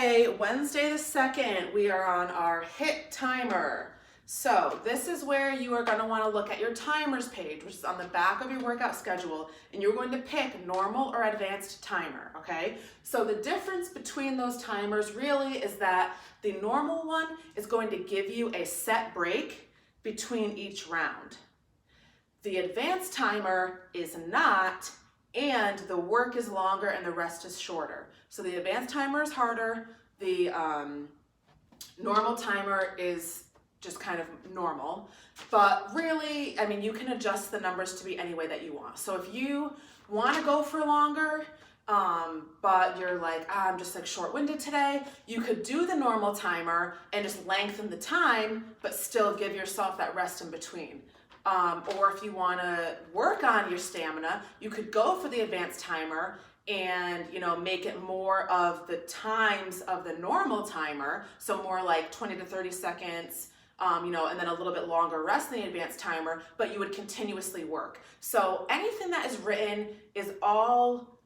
Okay, Wednesday the 2nd, we are on our HIIT timer. So this is where you are going to want to look at your timers page, which is on the back of your workout schedule, and you're going to pick normal or advanced timer, okay? So the difference between those timers really is that the normal one is going to give you a set break between each round. The advanced timer is not, and the work is longer and the rest is shorter. So the advanced timer is harder, the normal timer is just kind of normal, but really, I mean, you can adjust the numbers to be any way that you want. So if you want to go for longer, but you're like, I'm just like short-winded today, you could do the normal timer and just lengthen the time, but still give yourself that rest in between. Or if you want to work on your stamina, you could go for the advanced timer and, you know, make it more of the times of the normal timer. So more like 20 to 30 seconds, you know, and then a little bit longer rest in the advanced timer, but you would continuously work. So anything that is written is all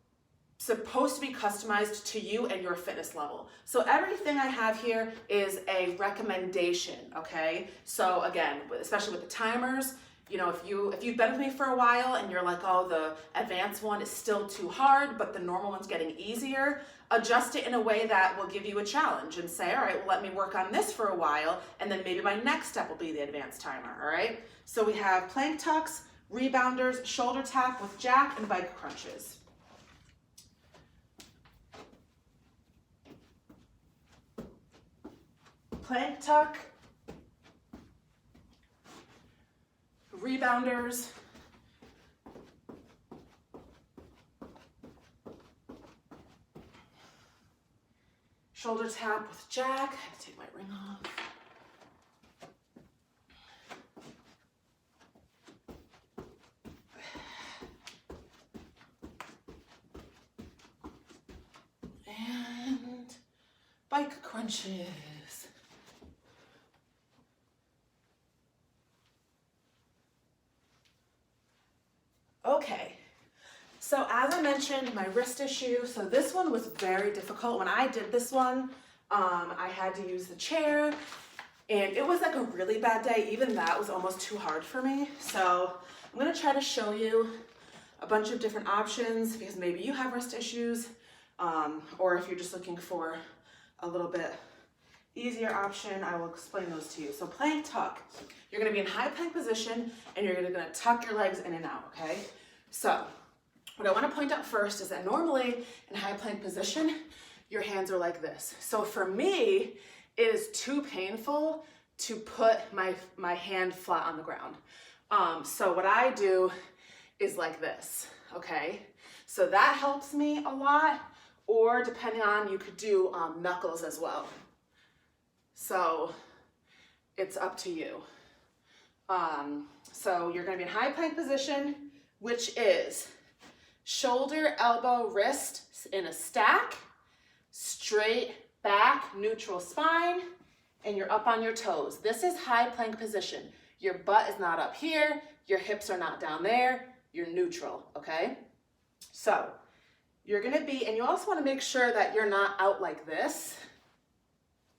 supposed to be customized to you and your fitness level. So everything I have here is a recommendation, okay? So again, especially with the timers, you know, if you've been with me for a while and you're like, oh, the advanced one is still too hard, but the normal one's getting easier, adjust it in a way that will give you a challenge and say, all right, well, let me work on this for a while, and then maybe my next step will be the advanced timer, all right? So we have plank tucks, rebounders, shoulder tap with jack, and bike crunches. Plank tuck, rebounders, shoulder tap with jack. I have to take my ring off. And bike crunches. Okay, so as I mentioned, my wrist issue, so this one was very difficult. When I did this one, I had to use the chair, and it was like a really bad day. Even that was almost too hard for me. So I'm gonna try to show you a bunch of different options because maybe you have wrist issues, or if you're just looking for a little bit easier option, I will explain those to you. So plank tuck, you're gonna be in high plank position and you're gonna tuck your legs in and out, okay? So what I wanna point out first is that normally in high plank position, your hands are like this. So for me, it is too painful to put my hand flat on the ground. So what I do is like this, okay? So that helps me a lot, or depending on, you could do knuckles as well. So it's up to you. So you're gonna be in high plank position, which is shoulder, elbow, wrist in a stack, straight back, neutral spine, and you're up on your toes. This is high plank position. Your butt is not up here, your hips are not down there, you're neutral, okay? So you're gonna be, and you also wanna make sure that you're not out like this,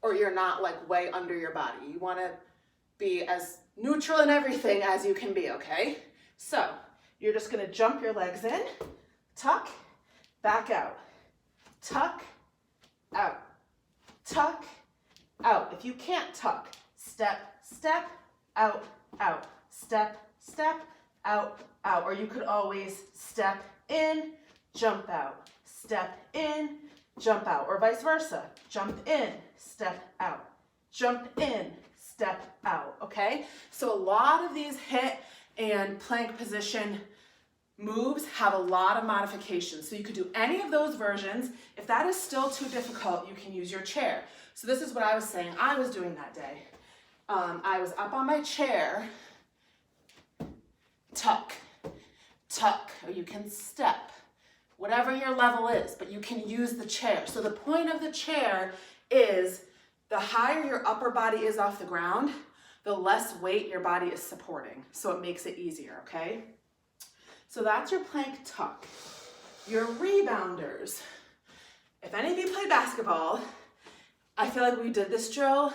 or you're not like way under your body. You wanna be as neutral in everything as you can be, okay? So you're just gonna jump your legs in, tuck, back out, tuck, out, tuck, out. If you can't tuck, step, step, out, out, step, step, out, out. Or you could always step in, jump out, step in, jump out, or vice versa. Jump in, step out, jump in, step out, okay? So a lot of these HIIT and plank position moves have a lot of modifications. So you could do any of those versions. If that is still too difficult, you can use your chair. So this is what I was saying I was doing that day. I was up on my chair, tuck, tuck, or you can step, whatever your level is, but you can use the chair. So the point of the chair is the higher your upper body is off the ground, the less weight your body is supporting. So it makes it easier, okay? So that's your plank tuck. Your rebounders. If any of you play basketball, I feel like we did this drill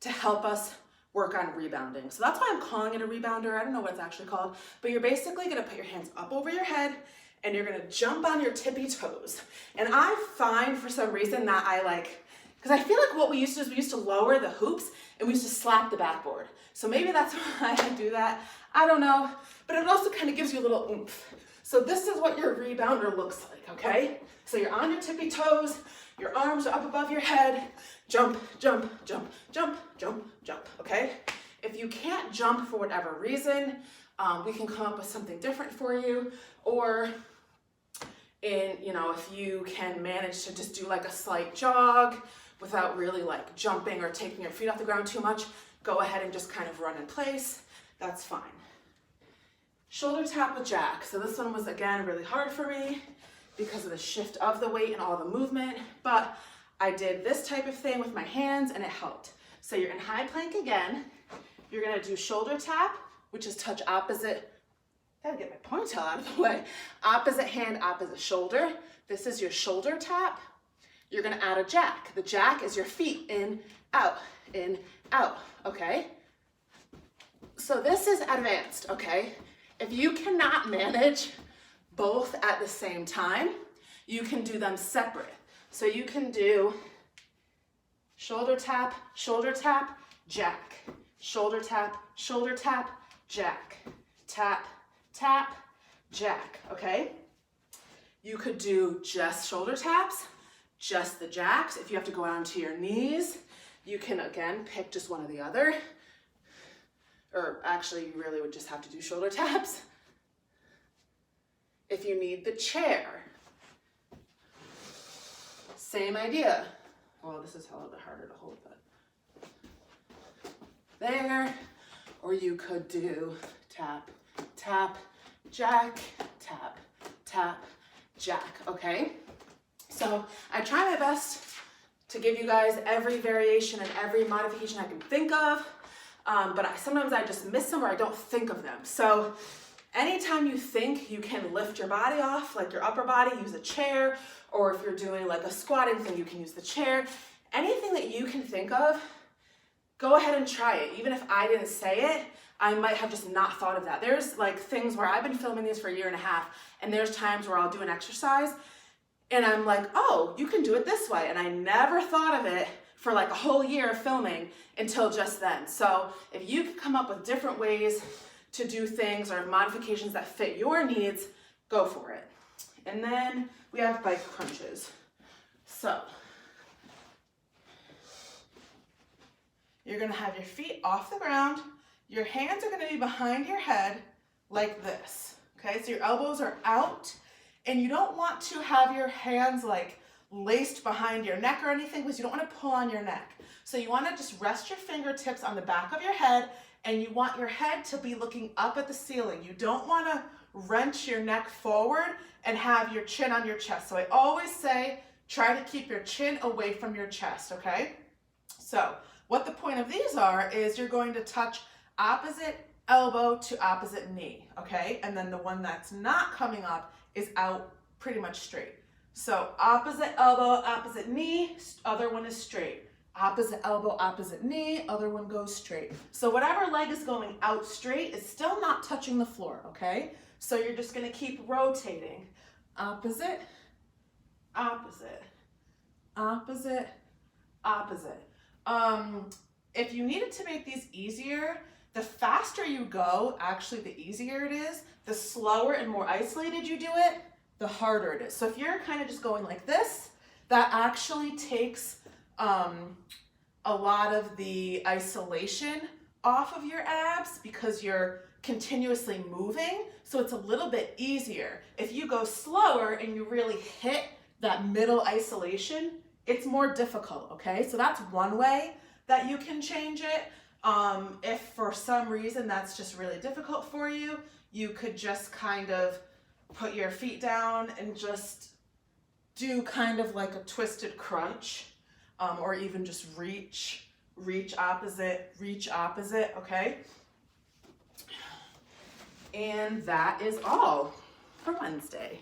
to help us work on rebounding. So that's why I'm calling it a rebounder. I don't know what it's actually called, but you're basically gonna put your hands up over your head and you're gonna jump on your tippy toes. And I find for some reason that because I feel like what we used to do is we used to lower the hoops and we used to slap the backboard. So maybe that's why I do that. I don't know, but it also kind of gives you a little oomph. So this is what your rebounder looks like, okay? So you're on your tippy toes, your arms are up above your head, jump, jump, jump, jump, jump, jump, okay? If you can't jump for whatever reason, we can come up with something different for you, or if you can manage to just do like a slight jog without really like jumping or taking your feet off the ground too much, go ahead and just kind of run in place. That's fine. Shoulder tap with jack. So this one was, again, really hard for me because of the shift of the weight and all the movement, but I did this type of thing with my hands and it helped. So you're in high plank again. You're gonna do shoulder tap, which is touch opposite, gotta get my ponytail out of the way. Opposite hand, opposite shoulder. This is your shoulder tap. You're gonna add a jack. The jack is your feet in, out, okay? So this is advanced, okay? If you cannot manage both at the same time, you can do them separate. So you can do shoulder tap, jack, shoulder tap, jack, tap, tap, jack, okay? You could do just shoulder taps, just the jacks. If you have to go down to your knees, you can, again, pick just one or the other. Or actually, you really would just have to do shoulder taps. If you need the chair, same idea. Well, this is a little bit harder to hold, but there. Or you could do tap, tap, jack, tap, tap, jack, okay? So I try my best to give you guys every variation and every modification I can think of, but sometimes I just miss them or I don't think of them. So anytime you think you can lift your body off, like your upper body, use a chair, or if you're doing like a squatting thing, you can use the chair. Anything that you can think of, go ahead and try it. Even if I didn't say it, I might have just not thought of that. There's like things where I've been filming these for a year and a half, and there's times where I'll do an exercise and I'm like, oh, you can do it this way. And I never thought of it for like a whole year of filming until just then. So if you can come up with different ways to do things or modifications that fit your needs, go for it. And then we have bike crunches. So you're gonna have your feet off the ground. Your hands are gonna be behind your head like this, okay? So your elbows are out, and you don't want to have your hands like laced behind your neck or anything because you don't want to pull on your neck. So you want to just rest your fingertips on the back of your head, and you want your head to be looking up at the ceiling. You don't want to wrench your neck forward and have your chin on your chest. So I always say, try to keep your chin away from your chest, okay? So what the point of these are is you're going to touch opposite elbow to opposite knee, okay? And then the one that's not coming up is out pretty much straight. So opposite elbow, opposite knee, other one is straight. Opposite elbow, opposite knee, other one goes straight. So whatever leg is going out straight is still not touching the floor, okay? So you're just gonna keep rotating. Opposite, opposite, opposite, opposite. If you needed to make these easier, the faster you go, actually the easier it is. The slower and more isolated you do it, the harder it is. So if you're kind of just going like this, that actually takes a lot of the isolation off of your abs because you're continuously moving. So it's a little bit easier. If you go slower and you really hit that middle isolation, it's more difficult, okay? So that's one way that you can change it. If for some reason that's just really difficult for you, you could just kind of put your feet down and just do kind of like a twisted crunch, or even just reach opposite, okay? And that is all for Wednesday.